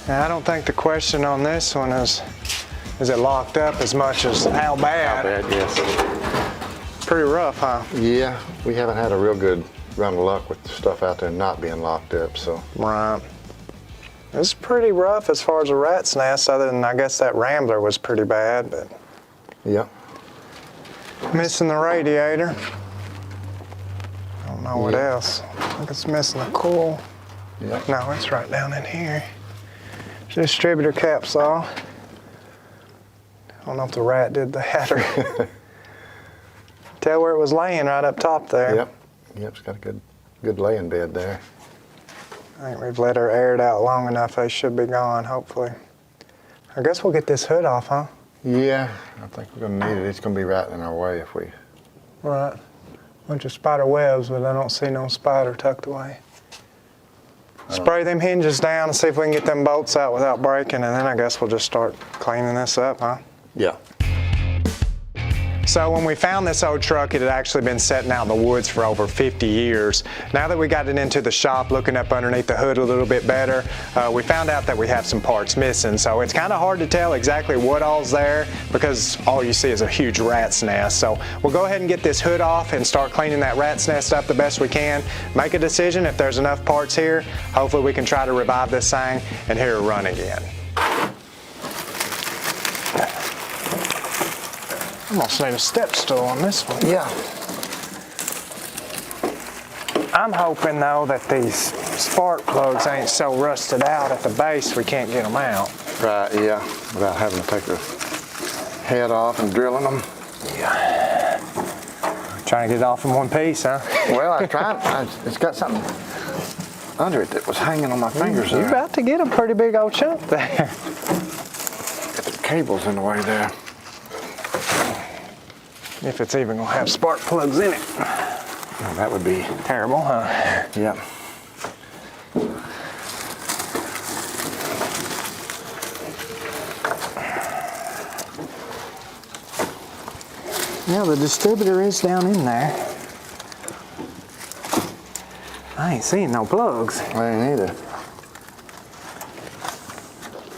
Now, I don't think the question on this one is it locked up as much as how bad? How bad, yes. Pretty rough, huh? Yeah, we haven't had a real good run of luck with the stuff out there not being locked up, so. Right. It's pretty rough as far as a rat's nest, other than I guess that Rambler was pretty bad, but. Yeah. Missing the radiator. I don't know what else. I think it's missing the coil. Yeah. No, it's right down in here. Distributor cap's off. I don't know if the rat did that or. Tell where it was laying right up top there. Yep. Yep, it's got a good laying bed there. I think we've let her air it out long enough. They should be gone, hopefully. I guess we'll get this hood off, huh? Yeah, I think we're gonna need it. It's gonna be right in our way if we. Right. Bunch of spider webs, but I don't see no spider tucked away. Spray them hinges down and see if we can get them bolts out without breaking, and then I guess we'll just start cleaning this up, huh? Yeah. So when we found this old truck, it had actually been sitting out in the woods for over 50 years. Now that we got it into the shop, looking up underneath the hood a little bit better, we found out that we have some parts missing. So it's kind of hard to tell exactly what all's there because all you see is a huge rat's nest. So we'll go ahead and get this hood off and start cleaning that rat's nest up the best we can. Make a decision if there's enough parts here. Hopefully we can try to revive this thing and hear it run again. Almost need a step stool on this one. Yeah. I'm hoping though that these spark plugs ain't so rusted out at the base we can't get them out. Right, yeah. Without having to take the head off and drilling them. Yeah. Trying to get it off in one piece, huh? Well, I tried. It's got something under it that was hanging on my fingers there. You're about to get a pretty big old chunk there. Got the cables in the way there. If it's even gonna have spark plugs in it. Oh, that would be terrible, huh? Yeah. Yeah, the distributor is down in there. I ain't seeing no plugs. I ain't either.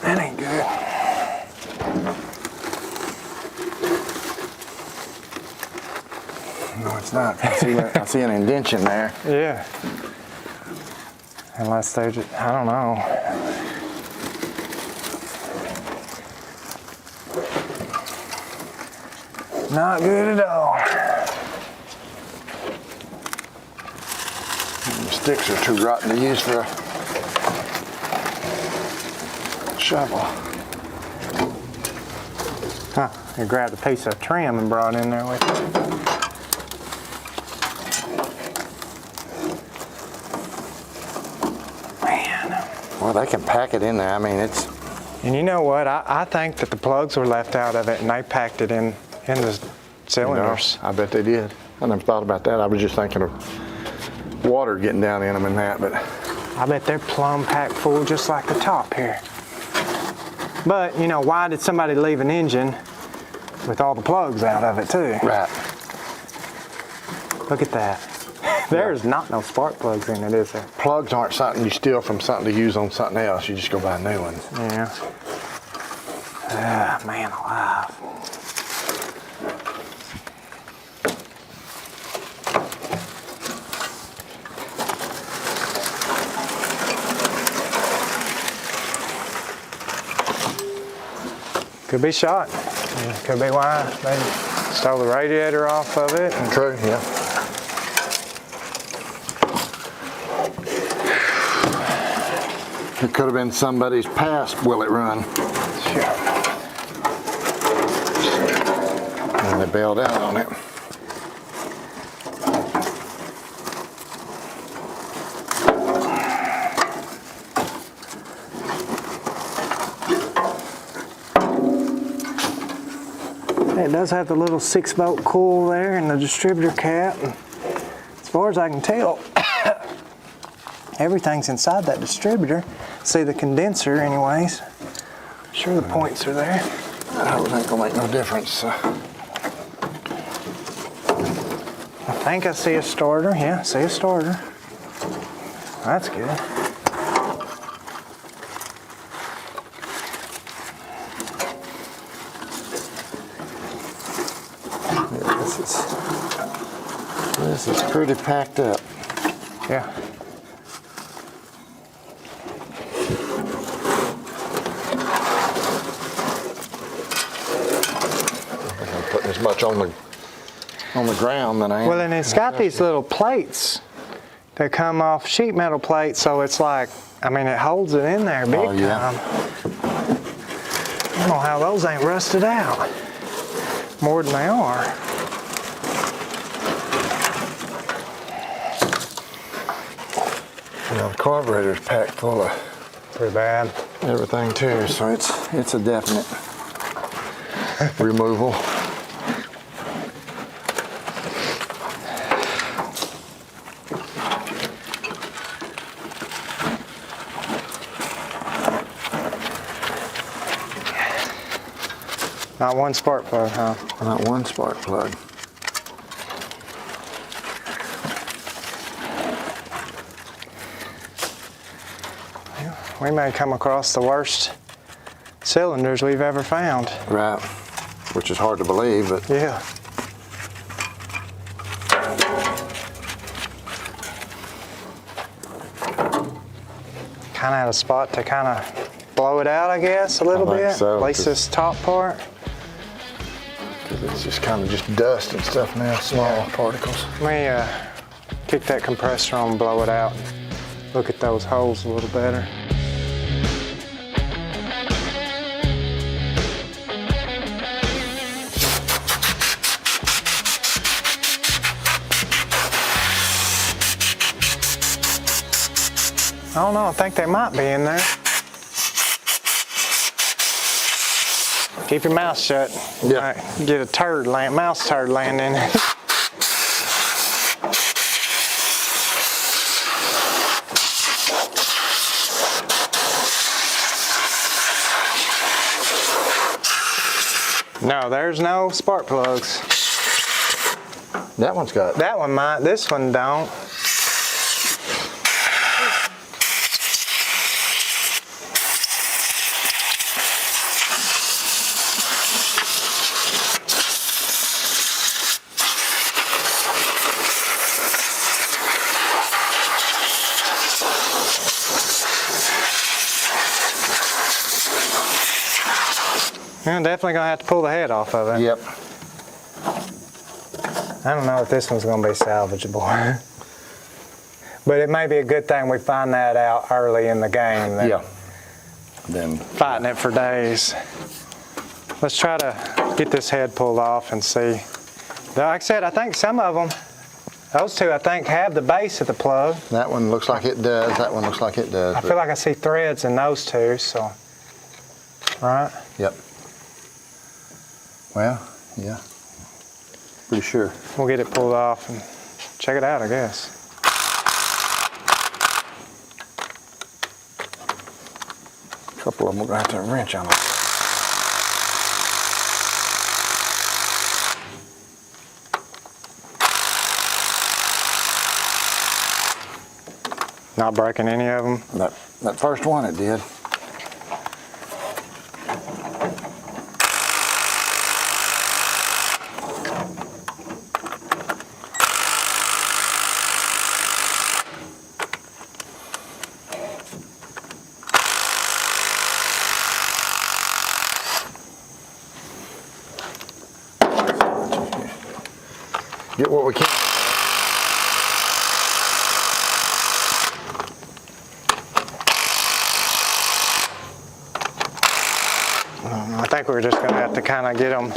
That ain't good. No, it's not. I see an indentation there. Yeah. Unless they just, I don't know. Not good at all. The sticks are too rotten to use for a shovel. Huh, you grabbed a piece of trim and brought it in there with you. Well, they can pack it in there. I mean, it's... And you know what? I think that the plugs were left out of it and they packed it in the cylinders. You know, I bet they did. I never thought about that. I was just thinking of water getting down in them and that, but... I bet they're plumb packed full just like the top here. But, you know, why did somebody leave an engine with all the plugs out of it too? Right. Look at that. There's not no spark plugs in it, is there? Plugs aren't something you steal from something to use on something else. You just go buy new ones. Yeah. Ah, man alive. Could be shot. Could be why they stole the radiator off of it. True, yeah. It could have been somebody's past will it run. Sure. And they bailed out on it. It does have the little 6-volt coil there and the distributor cap. And as far as I can tell, everything's inside that distributor. See the condenser anyways. I'm sure the points are there. That ain't gonna make no difference. I think I see a starter. Yeah, I see a starter. That's good. This is pretty packed up. Yeah. I'm putting as much on the ground than I am. Well, and it's got these little plates that come off sheet metal plates, so it's like, I mean, it holds it in there big time. I don't know how those ain't rusted out more than they are. Well, the carburetor's packed full of Pretty bad. everything too, so it's a definite removal. Not one spark plug, huh? Not one spark plug. We may come across the worst cylinders we've ever found. Right, which is hard to believe, but Yeah. Kind of had a spot to kind of blow it out, I guess, a little I think bit. so, At least 'cause- this top part. it's just kind of just dust and stuff now, small particles. Let me kick that compressor on and blow it out. Look at those holes a little better. I don't know, I think they might be in there. Keep your mouth shut. Yeah. Might get a mouse turd landing in it. No, there's no spark plugs. That one's got. That one might, this one don't. You're definitely gonna have to pull the head off of it. Yep. I don't know if this one's gonna be salvageable. But it may be a good thing we find that out early in the game than Yeah. Then fighting it for days. Let's try to get this head pulled off and see. Like I said, I think some of them, those two I think have the base of the plug. that one looks like it does. That one looks like it does. I feel like I see threads in those two, so. Right? Yep. Well, yeah. Pretty sure. We'll get it pulled off and check it out, I guess. A couple of them we're gonna have to wrench on them. Not breaking any of them. That first one it did. Get what we can. I think we're just gonna have to kind of get them.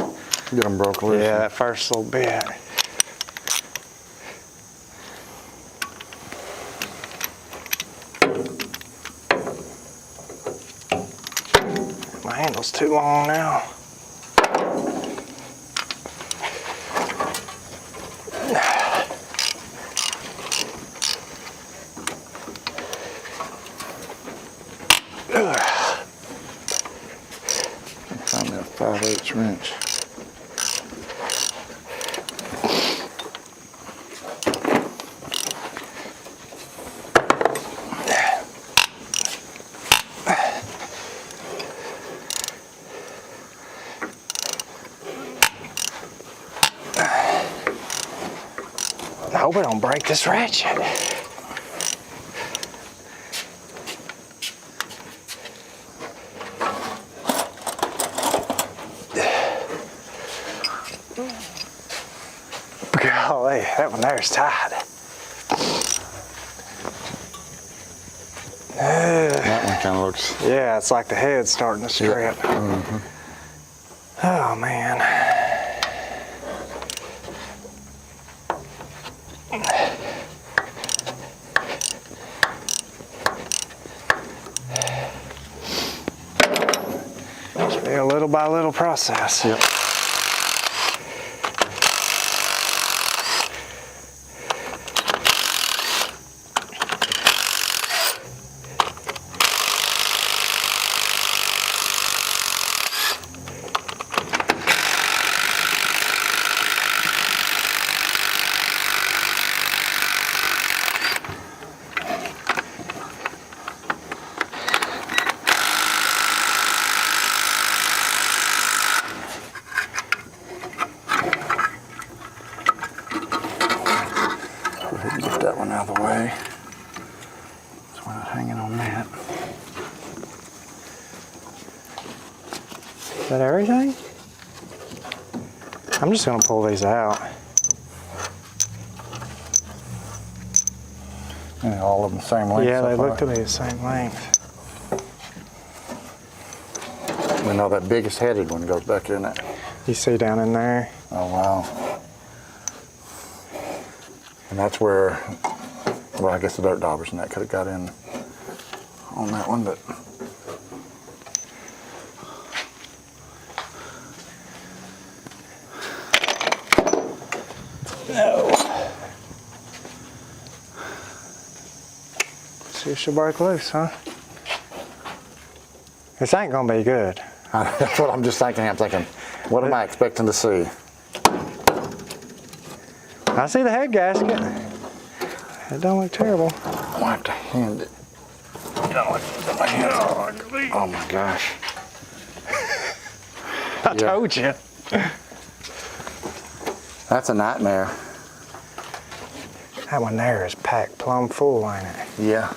Get them broke loose. Yeah, that first little bit. My handle's too long now. Find me a 5/8 wrench. hope I don't break this ratchet. Golly, that one there's tight. That one kind of looks. Yeah, it's like the head's starting to strip. Yeah. Mm-hmm. Oh man. Should be a little by little process. Yep. Get that one out of the way. So we're not hanging on that. Is that everything? I'm just gonna pull these out. And all of them the same length. Yeah, so they far. look to be the same length. We know that biggest headed one goes back in it. You see down in there? Oh wow. And that's where, well, I guess the dirt daubers and that could have got in on that one, but. No. See if she'll break loose, huh? This ain't gonna be good. That's what I'm just thinking. I'm thinking, what am I expecting to see? I see the head gasket. It don't look terrible. I'll have to hand it. Oh my gosh. I told you. That's a nightmare. That one there is packed plumb full, ain't it? Yeah.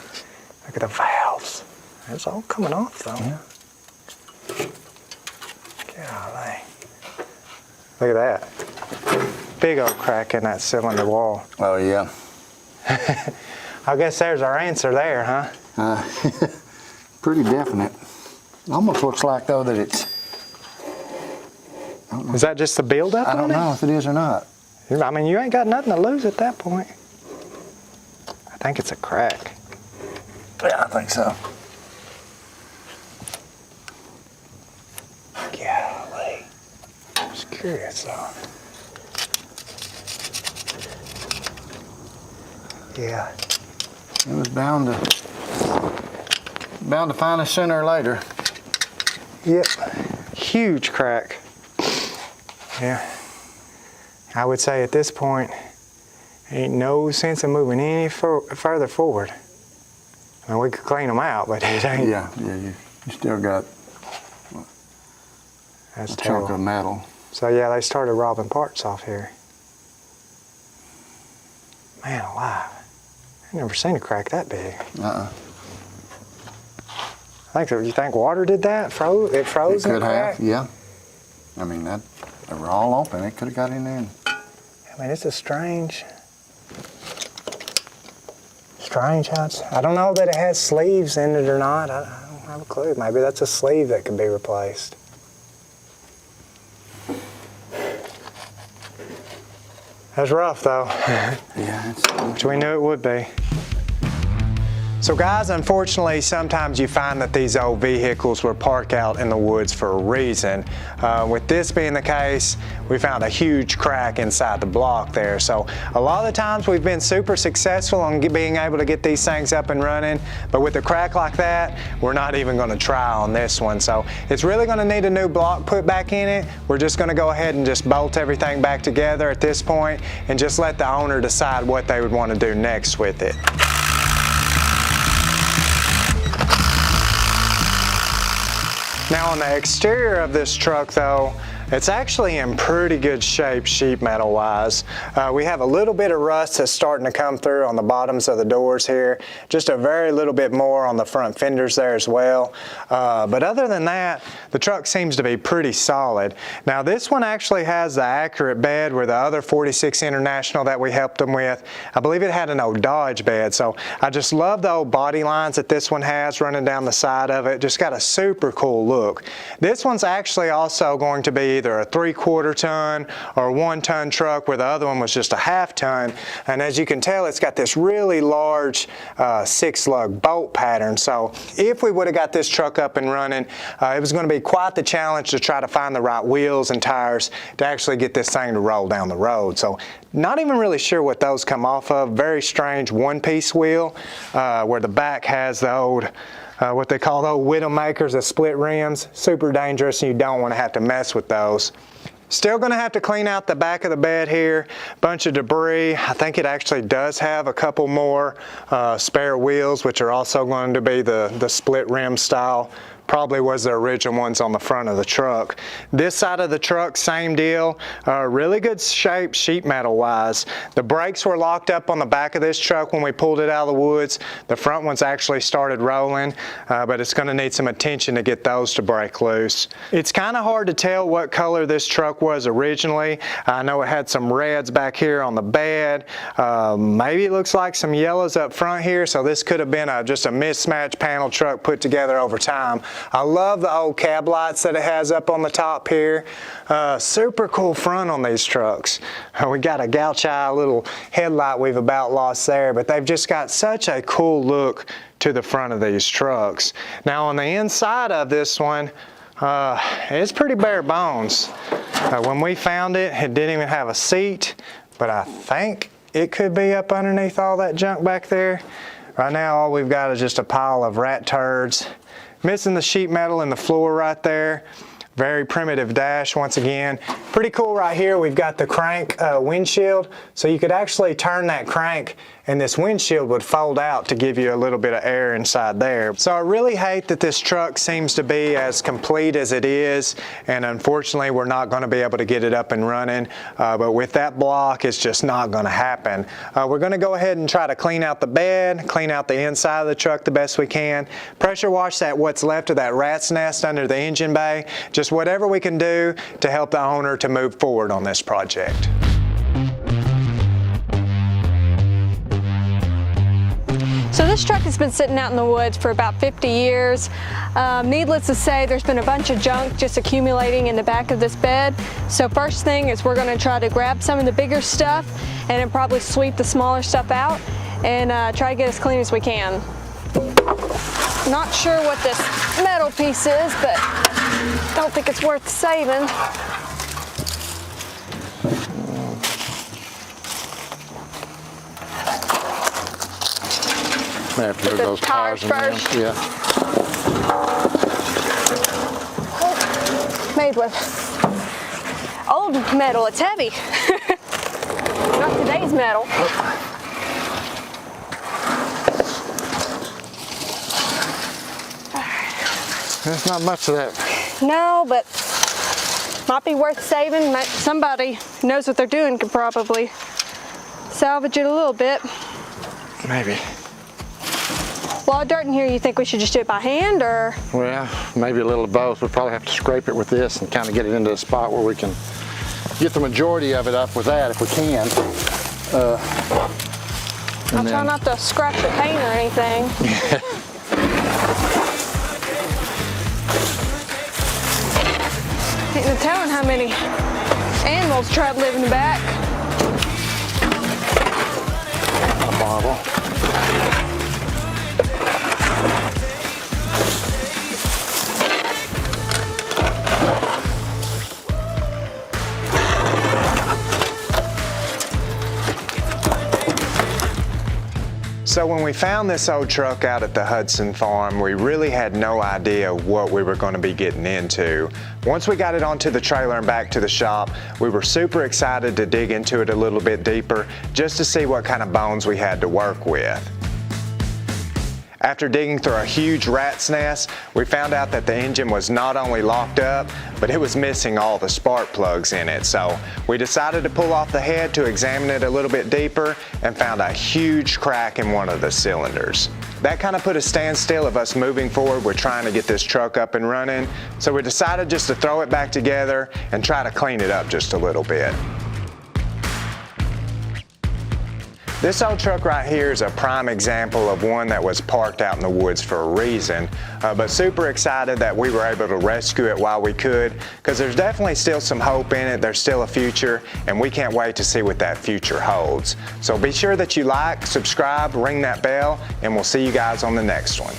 Look at the valves. It's all coming off though. Yeah. Golly. Look at that. Big old crack in that cylinder wall. Oh yeah. I guess there's our answer there, huh? Pretty definite. Almost looks like though that it's. Is that just the buildup? I don't know if it is or not. I mean, you ain't got nothing to lose at that point. I think it's a crack. Yeah, I think so. Golly. I was curious though. Yeah. It was bound to find us sooner or later. Yep. Huge crack. Yeah. I would say at this point, ain't no sense of moving any further forward. I mean, we could clean them out, but it ain't. Yeah, you still got That's a chunk terrible. of metal. So yeah, they started robbing parts off here. Man alive. I've never seen a crack that big. You think water did that? It froze It in could the crack? have, yeah. I mean, they were all open. It could have got in there. I mean, it's a strange how it's, I don't know that it has sleeves in it or not. I don't have a clue. Maybe that's a sleeve that could be replaced. That's rough though. Yeah, Which we knew it would be. So guys, unfortunately, sometimes you find that these old vehicles were parked out in the woods for a reason. With this being the case, we found a huge crack inside the block there. So a lot of the times we've been super successful on being able to get these things up and running, but with a crack like that, we're not even gonna try on this one. So it's really gonna need a new block put back in it. We're just gonna go ahead and just bolt everything back together at this point and just let the owner decide what they would wanna do next with it. Now on the exterior of this truck though, It's actually in pretty good shape sheet metal wise. We have a little bit of rust that's starting to come through on the bottoms of the doors here, just a very little bit more on the front fenders there as well. But other than that, the truck seems to be pretty solid. Now this one actually has the accurate bed where the other 46 International that we helped them with, I believe it had an old Dodge bed. So I just love the old body lines that this one has running down the side of it. Just got a super cool look. This one's actually also going to be either a 3/4 ton or 1 ton truck, where the other one was just a 1/2 ton. And as you can tell, it's got this really large 6-lug bolt pattern. So if we would have got this truck up and running, it was going to be quite the challenge to try to find the right wheels and tires to actually get this thing to roll down the road. So not even really sure what those come off of. Very strange one-piece wheel where the back has the old what they call the old Widowmakers, the split rims. Super dangerous, and you don't want to have to mess with those. Still going to have to clean out the back of the bed here. Bunch of debris. I think it actually does have a couple more spare wheels, which are also going to be the split rim style. Probably was the original ones on the front of the truck. This side of the truck, same deal. Really good shape sheet metal wise. The brakes were locked up on the back of this truck when we pulled it out of the woods. The front ones actually started rolling, but it's going to need some attention to get those to break loose. It's kind of hard to tell what color this truck was originally. I know it had some reds back here on the bed. Maybe it looks like some yellows up front here, so this could have been just a mismatched panel truck put together over time. I love the old cab lights that it has up on the top here. Super cool front on these trucks. We got a gouge eye little headlight we've about lost there, but they've just got such a cool look to the front of these trucks. Now on the inside of this one, it's pretty bare bones. When we found it, it didn't even have a seat, but I think it could be up underneath all that junk back there. Right now all we've got is just a pile of rat turds. Missing the sheet metal in the floor right there. Very primitive dash once again. Pretty cool right here. We've got the crank windshield, so you could actually turn that crank and this windshield would fold out to give you a little bit of air inside there. So I really hate that this truck seems to be as complete as it is, and unfortunately we're not going to be able to get it up and running, but with that block it's just not going to happen. We're going to go ahead and try to clean out the bed, clean out the inside of the truck the best we can, pressure wash that what's left of that rat's nest under the engine bay, just whatever we can do to help the owner to move forward on this project. So this truck has been sitting out in the woods for about 50 years. Needless to say, there's been a bunch of junk just accumulating in the back of this bed. So first thing is we're going to try to grab some of the bigger stuff and then probably sweep the smaller stuff out and try to get as clean as we can. Not sure what this metal piece is, but don't think it's worth saving. May have to move those tires first. Yeah. Oh, made with old metal. It's heavy. Not today's metal. There's not much of that. No, but might be worth saving. Somebody who knows what they're doing could probably salvage it a little bit. Maybe. A lot of dirt in here. You think we should just do it by hand, or? Well, maybe a little of both. We'll probably have to scrape it with this and kind of get it into a spot where we can get the majority of it up with that if we can. I'll try not to scratch the paint or anything. Ain't no telling how many animals try to live in the back. A marvel. So when we found this old truck out at the Hudson farm, we really had no idea what we were going to be getting into. Once we got it onto the trailer and back to the shop, we were super excited to dig into it a little bit deeper just to see what kind of bones we had to work with. After digging through a huge rat's nest, we found out that the engine was not only locked up, but it was missing all the spark plugs in it. So we decided to pull off the head to examine it a little bit deeper and found a huge crack in one of the cylinders. That kind of put a standstill of us moving forward. We're trying to get this truck up and running. So we decided just to throw it back together and try to clean it up just a little bit. This old truck right here is a prime example of one that was parked out in the woods for a reason, but super excited that we were able to rescue it while we could, because there's definitely still some hope in it. There's still a future, and we can't wait to see what that future holds. So be sure that you like, subscribe, ring that bell, and we'll see you guys on the next one.